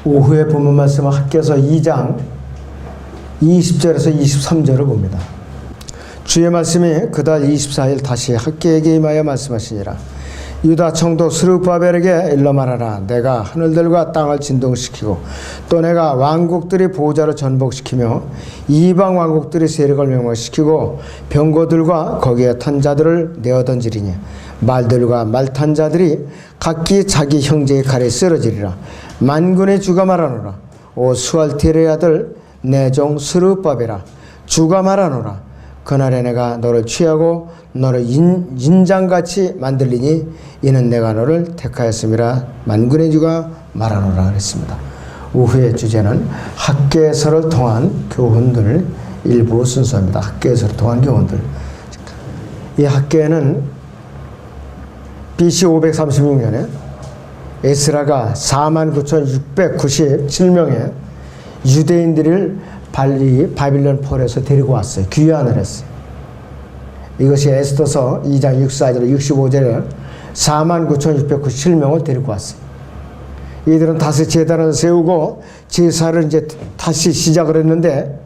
오후에 본문 말씀은 학개서 2장 20절에서 23절을 봅니다. 주의 말씀이 그달 24일 다시 학개에게 임하여 말씀하시니라. 유다 총독 스룹바벨에게 일러 말하라. 내가 하늘들과 땅을 진동시키고 또 내가 왕국들이 보호자를 전복시키며 이방 왕국들이 세력을 멸망시키고 병거들과 거기에 탄 자들을 내어 던지리니 말들과 말 탄 자들이 각기 자기 형제의 칼에 쓰러지리라. 만군의 주가 말하노라. 오 수알티엘의 아들 내 종 스룹바벨아, 주가 말하노라. 그날에 내가 너를 취하고 너를 인장같이 만들리니 이는 내가 너를 택하였음이라. 만군의 주가 말하노라 그랬습니다. 오후의 주제는 학개서를 통한 교훈들 일부 순서입니다. 학개서를 통한 교훈들. 이 학개는 BC 536년에 에스라가 49,697명의 유대인들을 바빌론 폴에서 데리고 왔어요. 귀환을 했어요. 이것이 에스더서 2장 64절 65절에 49,697명을 데리고 왔어요. 이들은 다시 제단을 세우고 제사를 이제 다시 시작을 했는데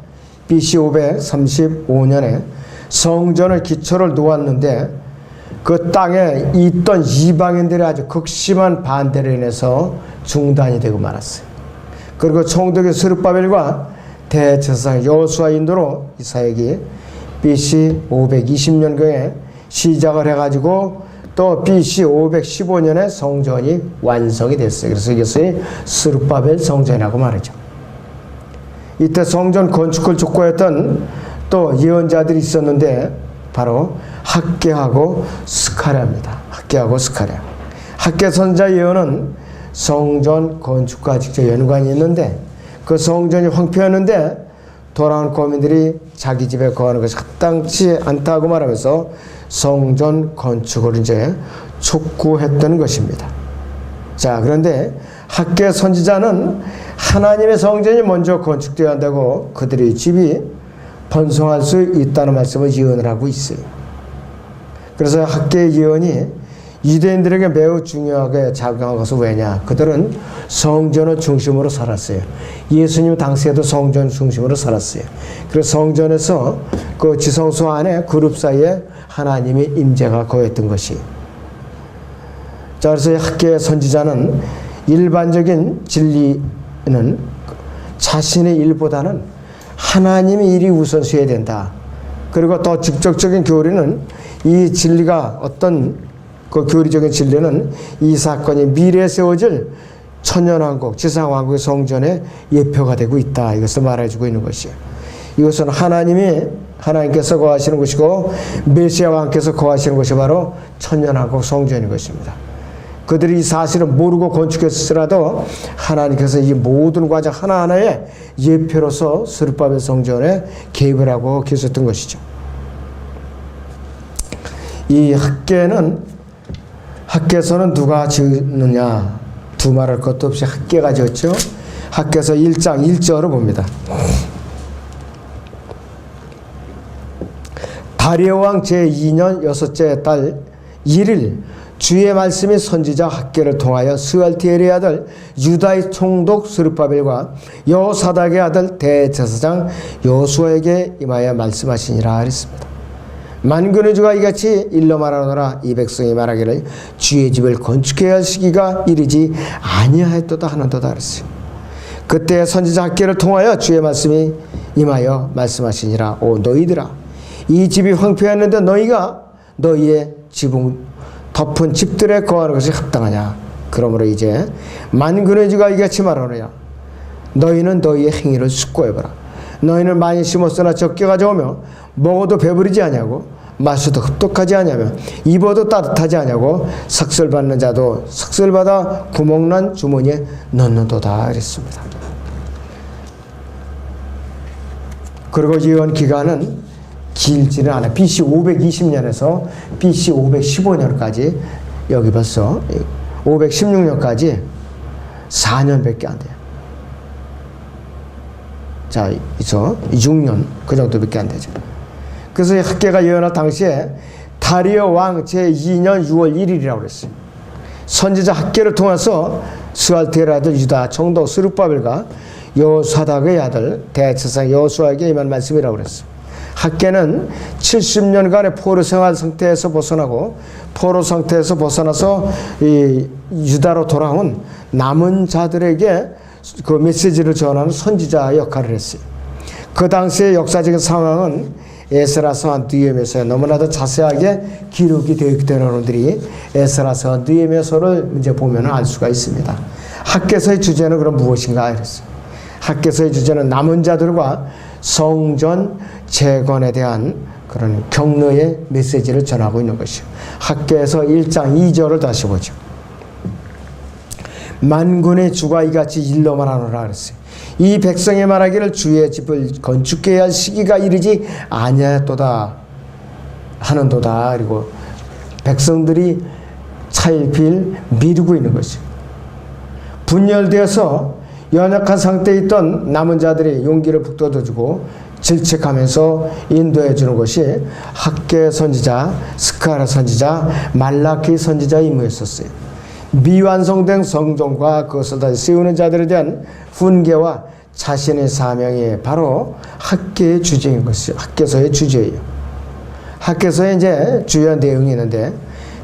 BC 535년에 성전의 기초를 놓았는데 그 땅에 있던 이방인들의 아주 극심한 반대로 인해서 중단이 되고 말았어요. 그리고 총독의 스룹바벨과 대제사장 여호수아 인도로 이 사역이 BC 520년경에 시작을 해가지고 또 BC 515년에 성전이 완성이 됐어요. 그래서 이것이 스룹바벨 성전이라고 말이죠. 이때 성전 건축을 촉구했던 또 예언자들이 있었는데 바로 학개하고 스가랴입니다. 학개하고 스가랴. 학개 선지자 예언은 성전 건축과 직접 연관이 있는데 그 성전이 황폐했는데 돌아온 거민들이 자기 집에 거하는 것이 합당치 않다고 말하면서 성전 건축을 이제 촉구했던 것입니다. 자, 그런데 학개 선지자는 하나님의 성전이 먼저 건축되어야 한다고 그들의 집이 번성할 수 있다는 말씀을 예언을 하고 있어요. 그래서 학개의 예언이 유대인들에게 매우 중요하게 작용한 것은 왜냐? 그들은 성전을 중심으로 살았어요. 예수님 당시에도 성전 중심으로 살았어요. 그래서 성전에서 그 지성소 안에 그룹 사이에 하나님의 임재가 거했던 것이. 자, 그래서 학개의 선지자는 일반적인 진리는 자신의 일보다는 하나님의 일이 우선시해야 된다. 그리고 더 직접적인 교리는 이 진리가 어떤 그 교리적인 진리는 이 사건이 미래에 세워질 천년왕국, 지상왕국의 성전의 예표가 되고 있다. 이것을 말해주고 있는 것이에요. 이것은 하나님께서 거하시는 곳이고 메시아 왕께서 거하시는 것이 바로 천년왕국 성전인 것입니다. 그들이 이 사실을 모르고 건축했으라도 하나님께서 이 모든 과정 하나하나의 예표로서 스룹바벨 성전에 개입을 하고 계셨던 것이죠. 이 학개서는 누가 지었느냐? 두말할 것도 없이 학개가 지었죠. 학개서 1장 1절을 봅니다. 다리오 왕 제2년 6째 달 1일 주의 말씀이 선지자 학개를 통하여 스알티엘의 아들 유다의 총독 스룹바벨과 여호사닥의 아들 대제사장 여호수아에게 임하여 말씀하시니라 그랬습니다. 만군의 주가 이같이 일러 말하노라. 이 백성이 말하기를 주의 집을 건축해야 할 시기가 이르지 아니하였도다 하는도다 그랬어요. 그때 선지자 학개를 통하여 주의 말씀이 임하여 말씀하시니라. 오 너희들아, 이 집이 황폐했는데 너희가 너희의 지붕 덮은 집들에 거하는 것이 합당하냐? 그러므로 이제 만군의 주가 이같이 말하노라. 너희는 너희의 행위를 숙고해보라. 너희는 많이 심었으나 적게 가져오며 먹어도 배부르지 아니하고 마셔도 흡독하지 아니하며 입어도 따뜻하지 아니하고 삭슬받는 자도 삭슬받아 구멍난 주머니에 넣는도다 그랬습니다. 그리고 예언 기간은 길지는 않아요. BC 520년에서 BC 515년까지 여기 벌써 516년까지 4년밖에 안 돼요. 자, 그래서 6년 그 정도밖에 안 되죠. 그래서 학개가 예언할 당시에 다리오 왕 제2년 6월 1일이라고 그랬어요. 선지자 학개를 통해서 스알티엘의 아들 유다 총독 스룹바벨과 여호사닥의 아들 대제사장 여호수아에게 임한 말씀이라고 그랬어요. 학개는 70년간의 포로 생활 상태에서 벗어나고 포로 상태에서 벗어나서 이 유다로 돌아온 남은 자들에게 그 메시지를 전하는 선지자 역할을 했어요. 그 당시의 역사적인 상황은 에스라서와 느헤미야서에 너무나도 자세하게 기록이 되어 있기 때문에 여러분들이 에스라서와 느헤미야서를 이제 보면 알 수가 있습니다. 학개서의 주제는 그럼 무엇인가 그랬어요. 학개서의 주제는 남은 자들과 성전 재건에 대한 그런 격려의 메시지를 전하고 있는 것이요. 학개서 1장 2절을 다시 보죠. 만군의 주가 이같이 일러 말하노라 그랬어요. 이 백성이 말하기를 주의 집을 건축해야 할 시기가 이르지 아니하였도다 하는도다. 그리고 백성들이 차일피일 미루고 있는 것이요. 분열되어서 연약한 상태에 있던 남은 자들이 용기를 북돋아주고 질책하면서 인도해 주는 것이 학개 선지자, 스가랴 선지자, 말라키 선지자의 임무였었어요. 미완성된 성전과 그것을 다시 세우는 자들에 대한 훈계와 자신의 사명이 바로 학개의 주제인 것이죠. 학개서의 주제예요. 학개서에 이제 주요한 내용이 있는데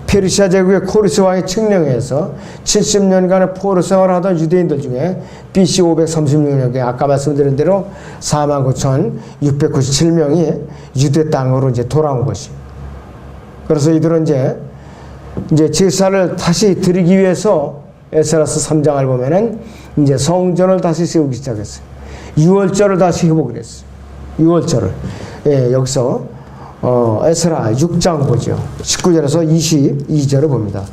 페르시아 제국의 코르스 왕의 칙령에서 70년간의 포로 생활을 하던 유대인들 중에 BC 536년에 아까 말씀드린 대로 49,697명이 유대 땅으로 이제 돌아온 것이. 그래서 이들은 이제 제사를 다시 드리기 위해서 에스라서 3장을 보면은 이제 성전을 다시 세우기 시작했어요. 유월절을 다시 회복을 했어요. 유월절을. 예, 여기서 에스라 6장 보죠. 19절에서 22절을 봅니다.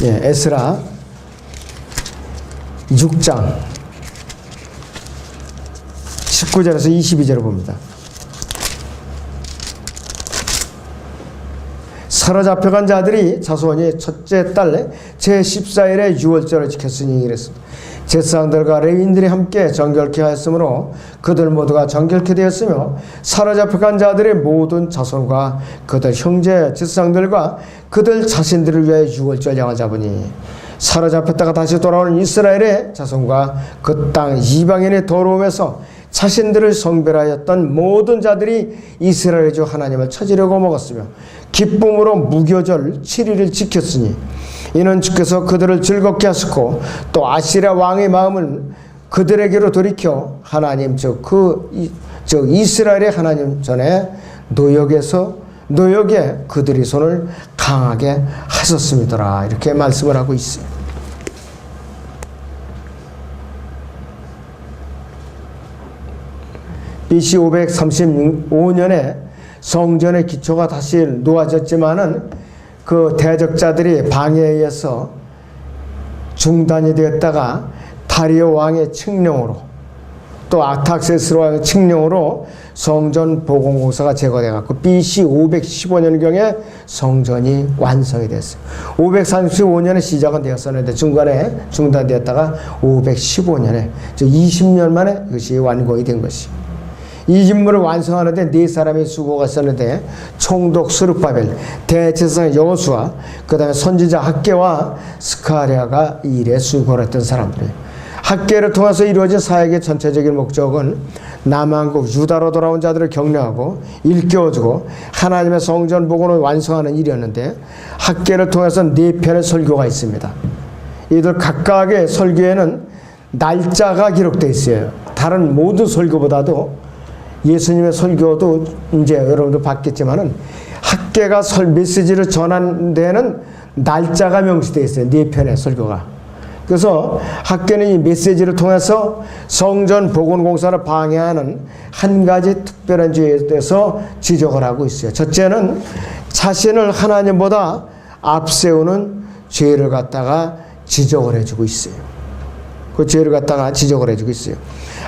예, 에스라 6장 19절에서 22절을 봅니다. 사로잡혀간 자들이 자손이 첫째 달 제14일에 유월절을 지켰으니 이랬습니다. 제사장들과 레위인들이 함께 정결케 하였으므로 그들 모두가 정결케 되었으며 사로잡혀간 자들의 모든 자손과 그들 형제 제사장들과 그들 자신들을 위하여 유월절 양을 잡으니 사로잡혔다가 다시 돌아오는 이스라엘의 자손과 그 땅 이방인의 더러움에서 자신들을 성별하였던 모든 자들이 이스라엘의 주 하나님을 찾으려고 먹었으며 기쁨으로 무교절 7일을 지켰으니 이는 주께서 그들을 즐겁게 하셨고 또 아시랴 왕의 마음을 그들에게로 돌이켜 하나님 즉 이스라엘의 하나님 전에 노역에 그들이 손을 강하게 하셨음이더라. 이렇게 말씀을 하고 있어요. BC 535년에 성전의 기초가 다시 놓아졌지만은 그 대적자들이 방해에 의해서 중단이 되었다가 다리오 왕의 칙령으로 또 아탁세스로 왕의 칙령으로 성전 보건공사가 제거돼갖고 BC 515년경에 성전이 완성이 됐어요. 535년에 시작은 되었었는데 중간에 중단되었다가 515년에 20년 만에 이것이 완공이 된 것이에요. 이 임무를 완성하는데 네 사람의 수고가 있었는데 총독 스룹바벨, 대제사장 여호수아, 그 다음에 선지자 학개와 스가랴가 이 일에 수고를 했던 사람들이에요. 학개를 통해서 이루어진 사역의 전체적인 목적은 남한국 유다로 돌아온 자들을 격려하고 일깨워주고 하나님의 성전 복원을 완성하는 일이었는데 학개를 통해서 네 편의 설교가 있습니다. 이들 각각의 설교에는 날짜가 기록되어 있어요. 다른 모든 설교보다도 예수님의 설교도 이제 여러분도 봤겠지만은 학개가 메시지를 전한 데는 날짜가 명시되어 있어요. 네 편의 설교가. 그래서 학개는 이 메시지를 통해서 성전 복원 공사를 방해하는 한 가지 특별한 죄에 대해서 지적을 하고 있어요. 첫째는 자신을 하나님보다 앞세우는 죄를 갖다가 지적을 해주고 있어요. 그 죄를 갖다가 지적을 해주고 있어요.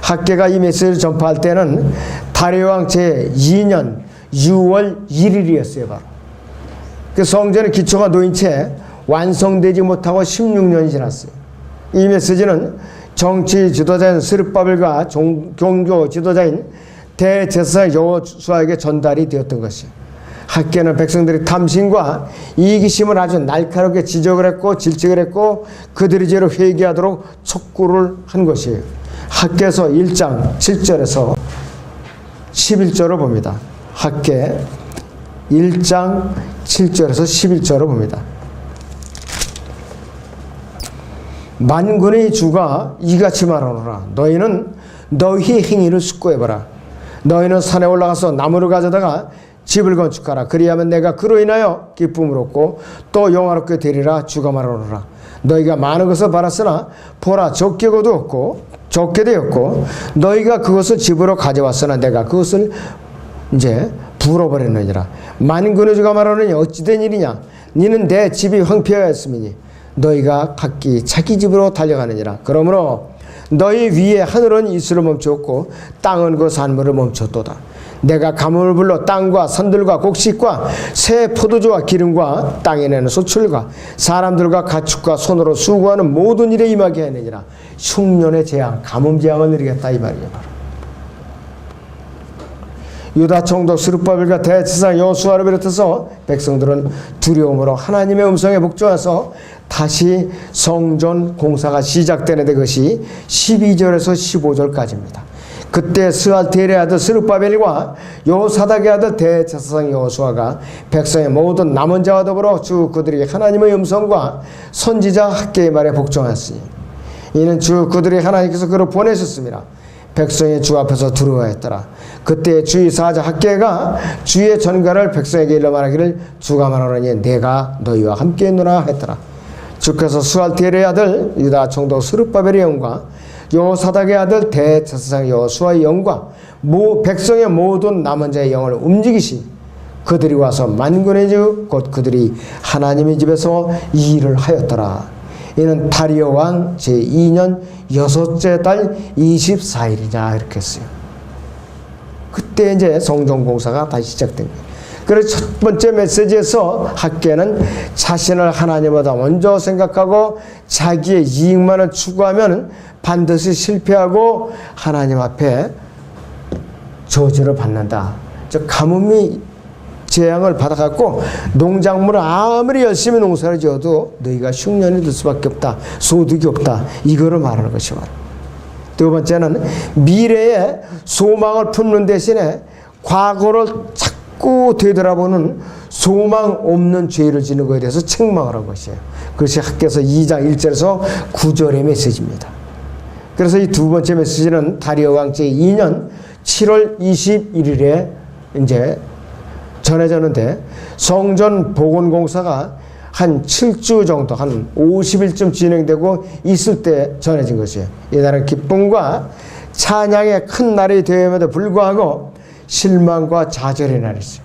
학개가 이 메시지를 전파할 때는 다리오왕 제2년 6월 1일이었어요. 바로. 그 성전의 기초가 놓인 채 완성되지 못하고 16년이 지났어요. 이 메시지는 정치 지도자인 스룹바벨과 종교 지도자인 대제사장 여호수아에게 전달이 되었던 것이에요. 학계는 백성들이 탐심과 이기심을 아주 날카롭게 지적을 했고 질책을 했고 그들이 죄로 회개하도록 촉구를 한 것이에요. 학계서 1장 7절에서 11절을 봅니다. 학계 1장 7절에서 11절을 봅니다. 만군의 주가 이같이 말하노라. 너희는 너희의 행위를 숙고해봐라. 너희는 산에 올라가서 나무를 가져다가 집을 건축하라. 그리하면 내가 그로 인하여 기쁨을 얻고 또 영화롭게 되리라. 주가 말하노라. 너희가 많은 것을 바랐으나 보라 적게 거두었고 적게 되었고 너희가 그것을 집으로 가져왔으나 내가 그것을 이제 불어버렸느니라. 만군의 주가 말하노니 어찌된 일이냐. 니는 내 집이 황폐하였음이니 너희가 각기 자기 집으로 달려가느니라. 그러므로 너희 위에 하늘은 이슬을 멈추었고 땅은 그 산물을 멈췄도다. 내가 가뭄을 불러 땅과 산들과 곡식과 새 포도주와 기름과 땅에 내는 소출과 사람들과 가축과 손으로 수고하는 모든 일에 임하게 하느니라. 흉년의 재앙, 가뭄 재앙을 내리겠다 이 말이야. 유다 총독 스룹바벨과 대제사장 여호수아를 비롯해서 백성들은 두려움으로 하나님의 음성에 복종해서 다시 성전 공사가 시작되는데 그것이 12절에서 15절까지입니다. 그때 스알티엘의 아들 스룹바벨과 여호사닥의 아들 대제사장 여호수아가 백성의 모든 남은 자와 더불어 주 그들이 하나님의 음성과 선지자 학개의 말에 복종하였으니 이는 주 그들이 하나님께서 그를 보내셨습니다. 백성이 주 앞에서 두려워했더라. 그때 주의 사자 학개가 주의 전가를 백성에게 일러 말하기를 주가 말하노니 내가 너희와 함께 있노라 했더라. 주께서 스알티엘의 아들 유다 총독 스룹바벨의 영과 여호사닥의 아들 대제사장 여호수아의 영과 백성의 모든 남은 자의 영을 움직이시 그들이 와서 만군의 주 곧 그들이 하나님의 집에서 이 일을 하였더라. 이는 다리오 왕 제2년 6째 달 24일이냐 이렇게 했어요. 그때 이제 성전 공사가 다시 시작된 거예요. 그래서 첫 번째 메시지에서 학개는 자신을 하나님보다 먼저 생각하고 자기의 이익만을 추구하면 반드시 실패하고 하나님 앞에 저주를 받는다. 즉 가뭄이 재앙을 받아갖고 농작물을 아무리 열심히 농사를 지어도 너희가 흉년이 들 수밖에 없다. 소득이 없다. 이거를 말하는 것이죠. 두 번째는 미래에 소망을 품는 대신에 과거를 자꾸 되돌아보는 소망 없는 죄를 지는 것에 대해서 책망을 한 것이에요. 그것이 학개서 2장 1절에서 9절의 메시지입니다. 그래서 이 두 번째 메시지는 다리오 왕 제2년 7월 21일에 이제 전해졌는데 성전 복원 공사가 한 7주 정도, 한 50일쯤 진행되고 있을 때 전해진 것이에요. 이날은 기쁨과 찬양의 큰 날이 되음에도 불구하고 실망과 좌절의 날이었어요.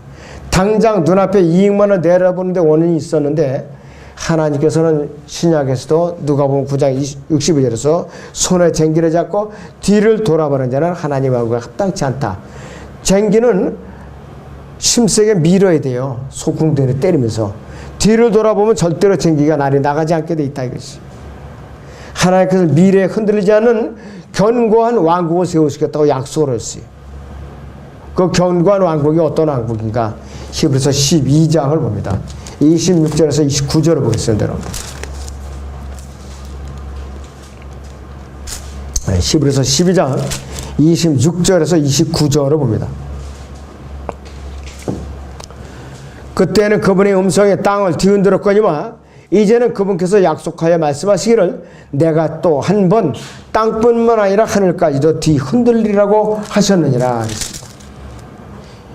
당장 눈앞에 이익만을 내려보는데 원인이 있었는데 하나님께서는 신약에서도 누가복음 9장 62절에서 손에 쟁기를 잡고 뒤를 돌아보는 자는 하나님하고 합당치 않다. 쟁기는 힘세게 밀어야 돼요. 소궁대를 때리면서. 뒤를 돌아보면 절대로 쟁기가 날이 나가지 않게 돼 있다 이것이. 하나님께서 미래에 흔들리지 않는 견고한 왕국을 세우시겠다고 약속을 했어요. 그 견고한 왕국이 어떤 왕국인가? 히브리서 12장을 봅니다. 26절에서 29절을 보겠습니다. 히브리서 12장 26절에서 29절을 봅니다. 그때는 그분의 음성에 땅을 뒤흔들었거니와 이제는 그분께서 약속하여 말씀하시기를 내가 또 한 번 땅뿐만 아니라 하늘까지도 뒤흔들리라고 하셨느니라.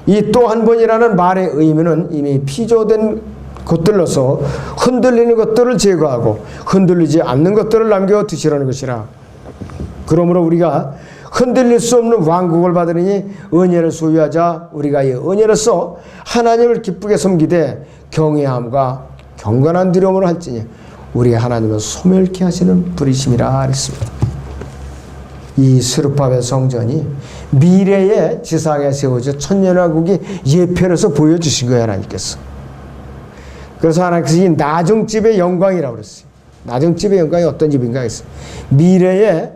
이 또 한 번이라는 말의 의미는 이미 피조된 것들로서 흔들리는 것들을 제거하고 흔들리지 않는 것들을 남겨두시라는 것이라. 그러므로 우리가 흔들릴 수 없는 왕국을 받으니 은혜를 소유하자. 우리가 이 은혜로서 하나님을 기쁘게 섬기되 경외함과 경건한 두려움을 할지니 우리 하나님은 소멸케 하시는 분이심이라 했습니다. 이 스룹바벨 성전이 미래의 지상에 세워져 천년왕국이 예표로서 보여주신 거예요. 하나님께서. 그래서 하나님께서 이 나중집의 영광이라고 그랬어요. 나중집의 영광이 어떤 집인가 했어요. 미래의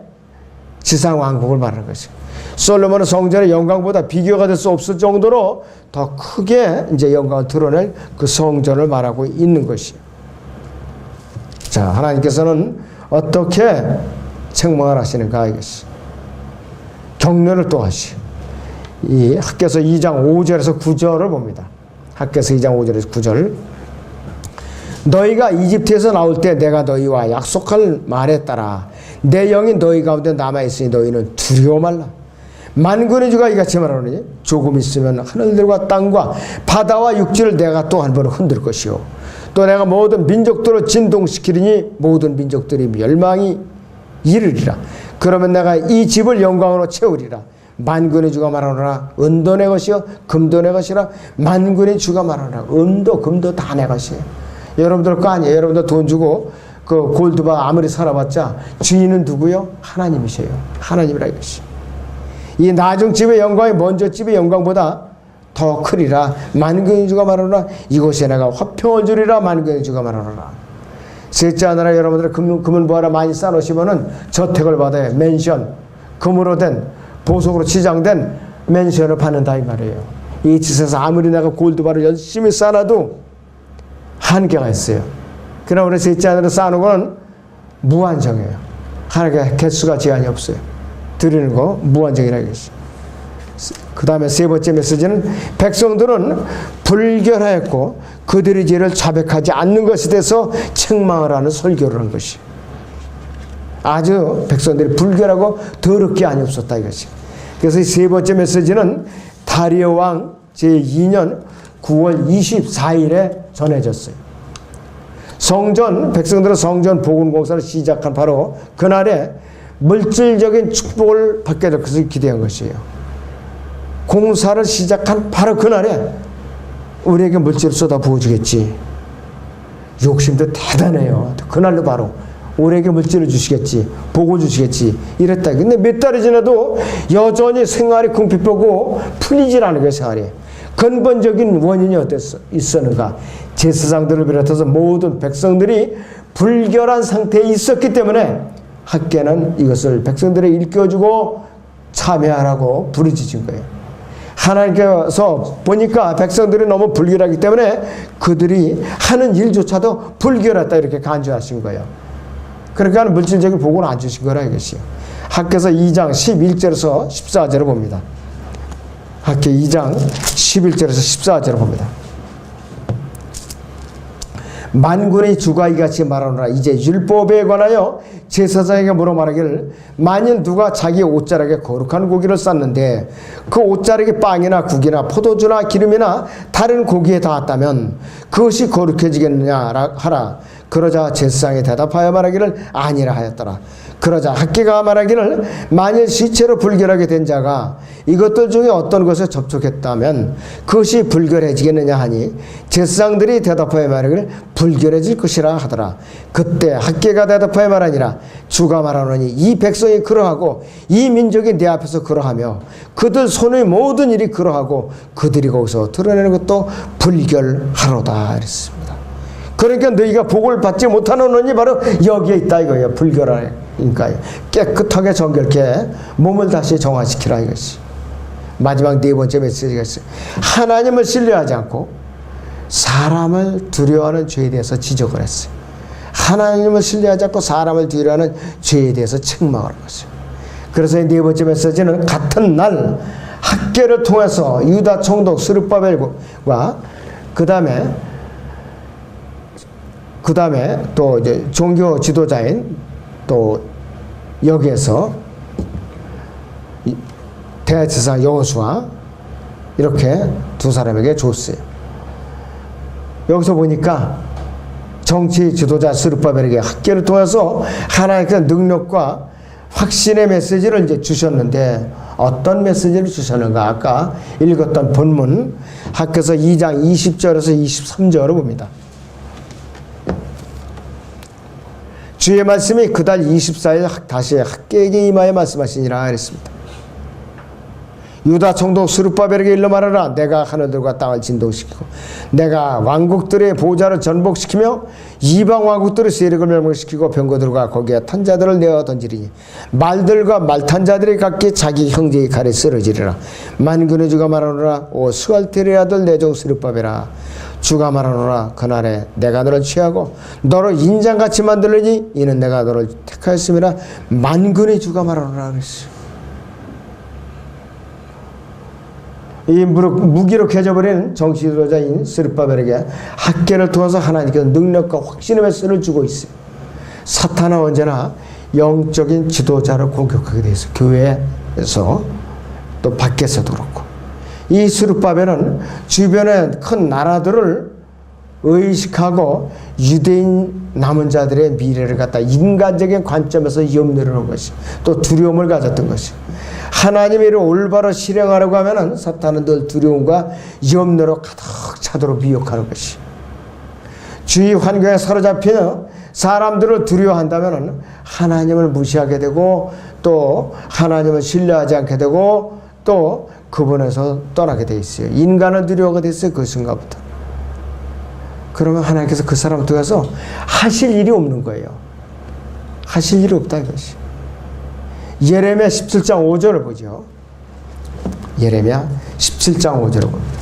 지상 왕국을 말하는 것이죠. 솔로몬은 성전의 영광보다 비교가 될 수 없을 정도로 더 크게 이제 영광을 드러낼 그 성전을 말하고 있는 것이에요. 자, 하나님께서는 어떻게 책망을 하시는가 이것이. 격려를 또 하시오. 이 학개서 2장 5절에서 9절을 봅니다. 학개서 2장 5절에서 9절. 너희가 이집트에서 나올 때 내가 너희와 약속할 말에 따라 내 영이 너희 가운데 남아있으니 너희는 두려워 말라. 만군의 주가 이같이 말하노니 조금 있으면 하늘들과 땅과 바다와 육지를 내가 또 한 번 흔들 것이요 또 내가 모든 민족들을 진동시키리니 모든 민족들이 멸망이 이르리라. 그러면 내가 이 집을 영광으로 채우리라. 만군의 주가 말하노라. 은도 내 것이요 금도 내 것이라. 만군의 주가 말하노라. 은도 금도 다 내 것이에요. 여러분들 거 아니에요. 여러분들 돈 주고 그 골드바 아무리 살아봤자 주인은 누구요? 하나님이세요. 하나님이라 이것이. 이 나중 집의 영광이 먼저 집의 영광보다 더 크리라. 만군의 주가 말하노라. 이곳에 내가 화평을 주리라. 만군의 주가 말하노라. 셋째 하나라. 여러분들 금은 보화라 많이 쌓아놓으시면은 저택을 받아요. 맨션, 금으로 된 보석으로 치장된 맨션을 받는다 이 말이에요. 이 짓에서 아무리 내가 골드바를 열심히 쌓아놔도 한계가 있어요. 그러나 우리 셋째 하나로 쌓아놓은 거는 무한정이에요. 하나님께 개수가 제한이 없어요. 드리는 거 무한정이라 이것이. 그 다음에 세 번째 메시지는 백성들은 불결하였고 그들의 죄를 자백하지 않는 것에 대해서 책망을 하는 설교를 한 것이. 아주 백성들이 불결하고 더럽게 아니었었다 이것이. 그래서 이 세 번째 메시지는 다리오 왕 제2년 9월 24일에 전해졌어요. 백성들은 성전 복원 공사를 시작한 바로 그날에 물질적인 축복을 받게 될 것을 기대한 것이에요. 공사를 시작한 바로 그날에 우리에게 물질을 쏟아 부어주겠지. 욕심도 대단해요. 그날로 바로 우리에게 물질을 주시겠지. 복을 주시겠지. 이랬다. 근데 몇 달이 지나도 여전히 생활이 궁핍하고 풀리질 않은 거예요. 생활이. 근본적인 원인이 있었는가? 제사장들을 비롯해서 모든 백성들이 불결한 상태에 있었기 때문에 학개는 이것을 백성들에 일깨워주고 참여하라고 부르짖은 거예요. 하나님께서 보니까 백성들이 너무 불결하기 때문에 그들이 하는 일조차도 불결했다 이렇게 간주하신 거예요. 그러니까 물질적인 복을 안 주신 거라 이것이요. 학개서 2장 11절에서 14절을 봅니다. 학개 2장 11절에서 14절을 봅니다. 만군의 주가 이같이 말하노라. 이제 율법에 관하여 제사장에게 물어 말하기를 만일 누가 자기 옷자락에 거룩한 고기를 쌌는데 그 옷자락에 빵이나 국이나 포도주나 기름이나 다른 고기에 닿았다면 그것이 거룩해지겠느냐 하라. 그러자 제사장이 대답하여 말하기를 아니라 하였더라. 그러자 학개가 말하기를 만일 시체로 불결하게 된 자가 이것들 중에 어떤 것에 접촉했다면 그것이 불결해지겠느냐 하니 제사장들이 대답하여 말하기를 불결해질 것이라 하더라. 그때 학개가 대답하여 말하니라. 주가 말하노니 이 백성이 그러하고 이 민족이 내 앞에서 그러하며 그들 손의 모든 일이 그러하고 그들이 거기서 드러내는 것도 불결하로다 이랬습니다. 그러니까 너희가 복을 받지 못하는 원인이 바로 여기에 있다 이거예요. 불결하니까요. 깨끗하게 정결케 몸을 다시 정화시키라 이것이. 마지막 네 번째 메시지가 있어요. 하나님을 신뢰하지 않고 사람을 두려워하는 죄에 대해서 지적을 했어요. 하나님을 신뢰하지 않고 사람을 두려워하는 죄에 대해서 책망을 했어요. 그래서 네 번째 메시지는 같은 날 학개를 통해서 유다 총독 스룹바벨과 그 다음에 또 이제 종교 지도자인 또 여기에서 대제사장 여호수아 이렇게 두 사람에게 줬어요. 여기서 보니까 정치 지도자 스룹바벨에게 학개를 통해서 하나님의 능력과 확신의 메시지를 이제 주셨는데 어떤 메시지를 주셨는가? 아까 읽었던 본문 학개서 2장 20절에서 23절을 봅니다. 주의 말씀이 그달 24일 다시 학개에게 임하여 말씀하시니라 그랬습니다. 유다 총독 스룹바벨에게 일러 말하라. 내가 하늘들과 땅을 진동시키고 내가 왕국들의 보좌를 전복시키며 이방 왕국들의 세력을 멸망시키고 병거들과 거기에 탄 자들을 내어 던지리니 말들과 말탄 자들이 각기 자기 형제의 칼에 쓰러지리라. 만군의 주가 말하노라. 오 스알티엘의 아들 내 종 스룹바벨아, 주가 말하노라. 그날에 내가 너를 취하고 너를 인장같이 만들리니 이는 내가 너를 택하였음이라. 만군의 주가 말하노라 그랬어요. 이 무기력해져 버린 정치 지도자인 스룹바벨에게 학계를 통해서 하나님께서 능력과 확신의 메시지를 주고 있어요. 사탄은 언제나 영적인 지도자를 공격하게 돼 있어요. 교회에서 또 밖에서도 그렇고. 이 스룹바벨은 주변의 큰 나라들을 의식하고 유대인 남은 자들의 미래를 갖다 인간적인 관점에서 염려를 한 것이, 또 두려움을 가졌던 것이. 하나님의 일을 올바로 실행하려고 하면은 사탄은 늘 두려움과 염려로 가득 차도록 미혹하는 것이. 주위 환경에 사로잡히는 사람들을 두려워한다면은 하나님을 무시하게 되고 또 하나님을 신뢰하지 않게 되고 또 그분에서 떠나게 돼 있어요. 인간을 두려워하게 됐어요. 그 순간부터. 그러면 하나님께서 그 사람을 통해서 하실 일이 없는 거예요. 하실 일이 없다 이것이. 예레미야 17장 5절을 보죠. 예레미야 17장 5절을 봅니다.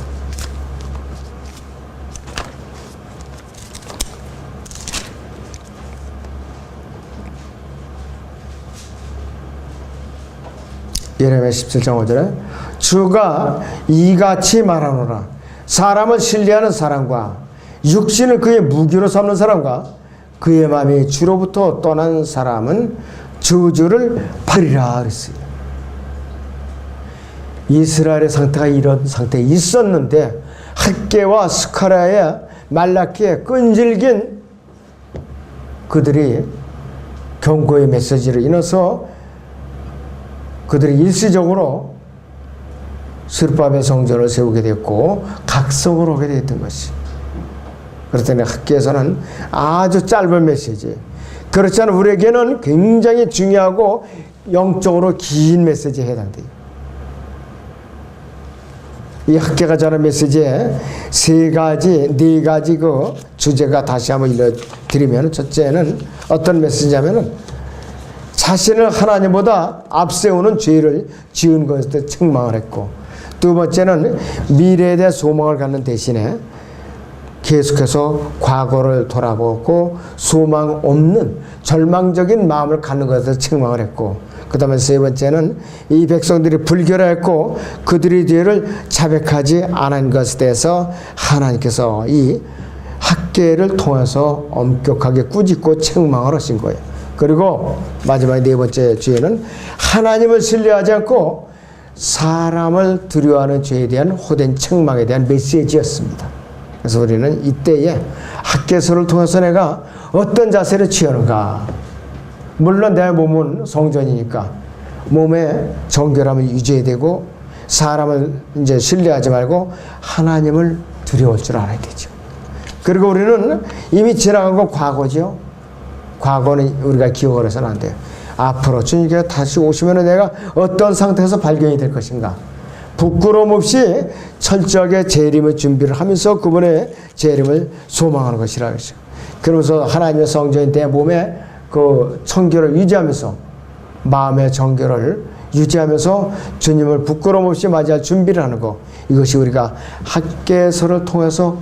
예레미야 17장 5절에 주가 이같이 말하노라. 사람을 신뢰하는 사람과 육신을 그의 무기로 삼는 사람과 그의 마음이 주로부터 떠난 사람은 저주를 받으리라 그랬어요. 이스라엘의 상태가 이런 상태에 있었는데 학계와 스가랴의 말라기에 끈질긴 그들이 경고의 메시지를 인해서 그들이 일시적으로 스룹바벨 성전을 세우게 됐고 각성을 하게 됐던 것이. 그렇다면 학계에서는 아주 짧은 메시지, 그렇지 않은 우리에게는 굉장히 중요하고 영적으로 긴 메시지에 해당돼요. 이 학계가 전한 메시지에 네 가지 그 주제가 다시 한번 일러드리면, 첫째는 어떤 메시지냐면은 자신을 하나님보다 앞세우는 죄를 지은 것에 책망을 했고, 두 번째는 미래에 대한 소망을 갖는 대신에 계속해서 과거를 돌아보고 소망 없는 절망적인 마음을 갖는 것에 책망을 했고, 그 다음에 세 번째는 이 백성들이 불결했고 그들의 죄를 자백하지 않은 것에 대해서 하나님께서 이 학계를 통해서 엄격하게 꾸짖고 책망을 하신 거예요. 그리고 마지막 네 번째 죄는 하나님을 신뢰하지 않고 사람을 두려워하는 죄에 대한 호된 책망에 대한 메시지였습니다. 그래서 우리는 이때에 학계서를 통해서 내가 어떤 자세를 취하는가. 물론 내 몸은 성전이니까 몸의 정결함을 유지해야 되고 사람을 이제 신뢰하지 말고 하나님을 두려울 줄 알아야 되죠. 그리고 우리는 이미 지나간 건 과거죠. 과거는 우리가 기억을 해서는 안 돼요. 앞으로 주님께서 다시 오시면 내가 어떤 상태에서 발견이 될 것인가. 부끄러움 없이 철저하게 재림의 준비를 하면서 그분의 재림을 소망하는 것이라 했어요. 그러면서 하나님의 성전인 내 몸의 그 청결을 유지하면서 마음의 정결을 유지하면서 주님을 부끄러움 없이 맞이할 준비를 하는 것, 이것이 우리가 학계서를 통해서